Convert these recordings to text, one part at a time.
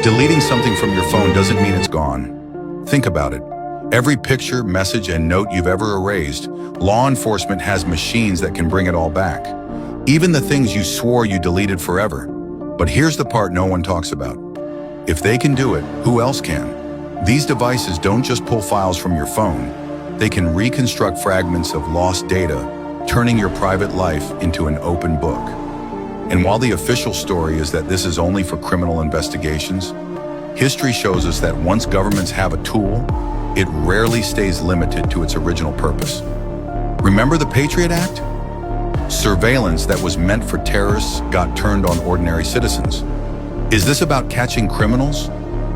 Deleting something from your phone doesn't mean it's gone. Think about it. Every picture, message, and note you've ever erased, law enforcement has machines that can bring it all back. Even the things you swore you deleted forever. But here's the part no one talks about. If they can do it, who else can? These devices don't just pull files from your phone. They can reconstruct fragments of lost data, turning your private life into an open book. And while the official story is that this is only for criminal investigations, history shows us that once governments have a tool, it rarely stays limited to its original purpose. Remember the Patriot Act? Surveillance that was meant for terrorists got turned on ordinary citizens. Is this about catching criminals,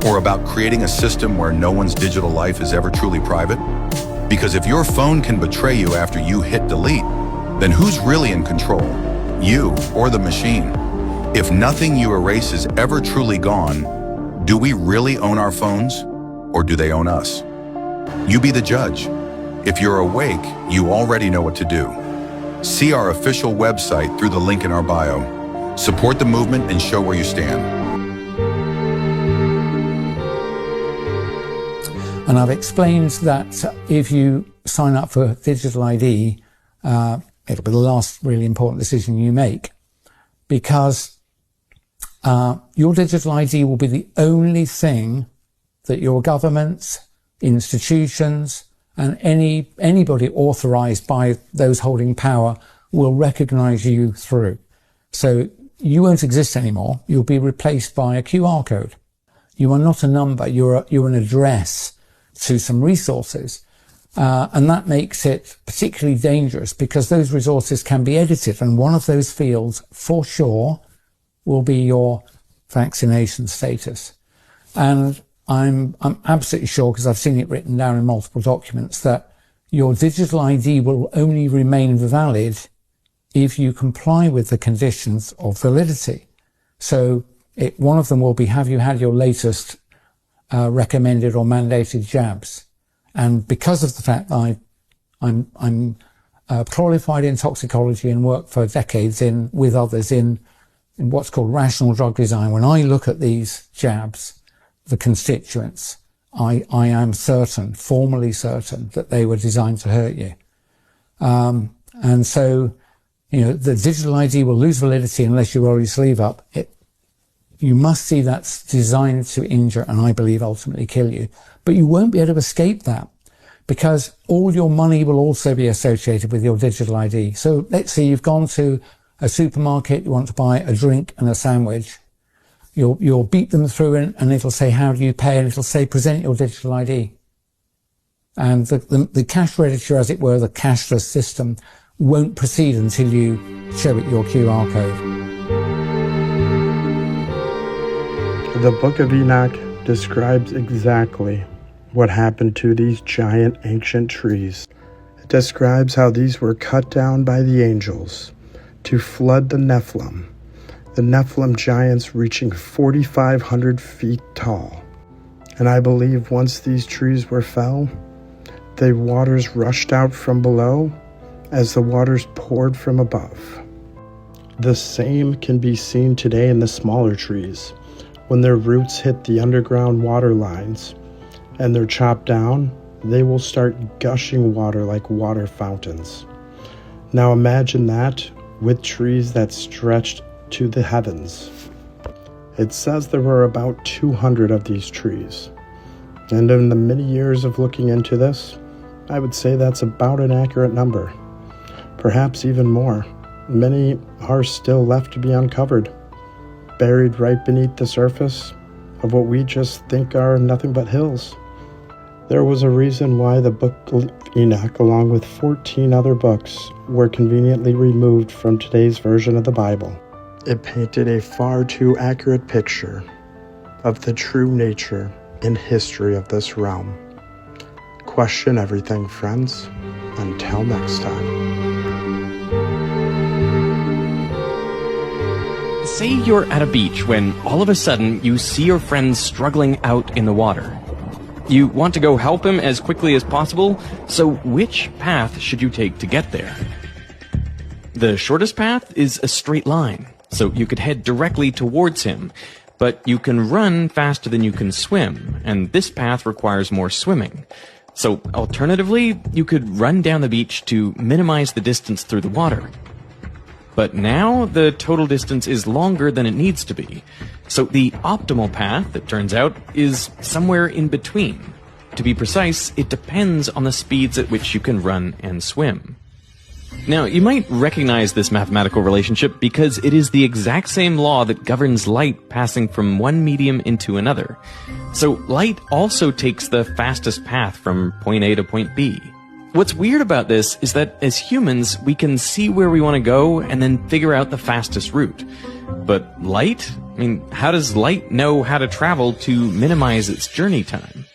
or about creating a system where no one's digital life is ever truly private? Because if your phone can betray you after you hit delete, then who's really in control? You or the machine? If nothing you erase is ever truly gone, do we really own our phones, or do they own us? You be the judge. If you're awake, you already know what to do. See our official website through the link in our bio. Support the movement and show where you stand. And I've explained that if you sign up for digital ID, it'll be the last really important decision you make, because your digital ID will be the only thing that your governments, institutions, and anybody authorized by those holding power will recognize you through. So you won't exist anymore. You'll be replaced by a QR code. You are not a number. You're an address to some resources. And that makes it particularly dangerous because those resources can be edited. And one of those fields, for sure, will be your vaccination status. And I'm absolutely sure, because I've seen it written down in multiple documents, that your digital ID will only remain valid if you comply with the conditions of validity. So one of them will be, have you had your latest recommended or mandated jabs? And because of the fact that I'm qualified in toxicology and worked for decades with others in what's called rational drug design, when I look at these jabs, the constituents, I am certain, formally certain, that they were designed to hurt you. And so, the digital ID will lose validity unless you roll your sleeve up. You must see that's designed to injure and, I believe, ultimately kill you. But you won't be able to escape that, because all your money will also be associated with your digital ID. So let's say you've gone to a supermarket, you want to buy a drink and a sandwich. You'll beat them through and it'll say, how do you pay? And it'll say, present your digital ID. And the cash register, as it were, the cashless system, won't proceed until you show it your QR code. The Book of Enoch describes exactly what happened to these giant ancient trees. It describes how these were cut down by the angels to flood the Nephilim giants reaching 4,500 feet tall. And I believe once these trees were fell, the waters rushed out from below as the waters poured from above. The same can be seen today in the smaller trees. When their roots hit the underground water lines and they're chopped down, they will start gushing water like water fountains. Now imagine that with trees that stretched to the heavens. It says there were about 200 of these trees. And in the many years of looking into this, I would say that's about an accurate number. Perhaps even more. Many are still left to be uncovered, buried right beneath the surface of what we just think are nothing but hills. There was a reason why the Book of Enoch, along with 14 other books, were conveniently removed from today's version of the Bible. It painted a far too accurate picture of the true nature and history of this realm. Question everything, friends. Until next time. Say you're at a beach when all of a sudden you see your friend struggling out in the water. You want to go help him as quickly as possible, so which path should you take to get there? The shortest path is a straight line, so you could head directly towards him. But you can run faster than you can swim, and this path requires more swimming. So, alternatively, you could run down the beach to minimize the distance through the water. But now, the total distance is longer than it needs to be. So the optimal path, it turns out, is somewhere in between. To be precise, it depends on the speeds at which you can run and swim. Now, you might recognize this mathematical relationship because it is the exact same law that governs light passing from one medium into another. So light also takes the fastest path from point A to point B. What's weird about this is that as humans, we can see where we want to go and then figure out the fastest route. But light? I mean, how does light know how to travel to minimize its journey time?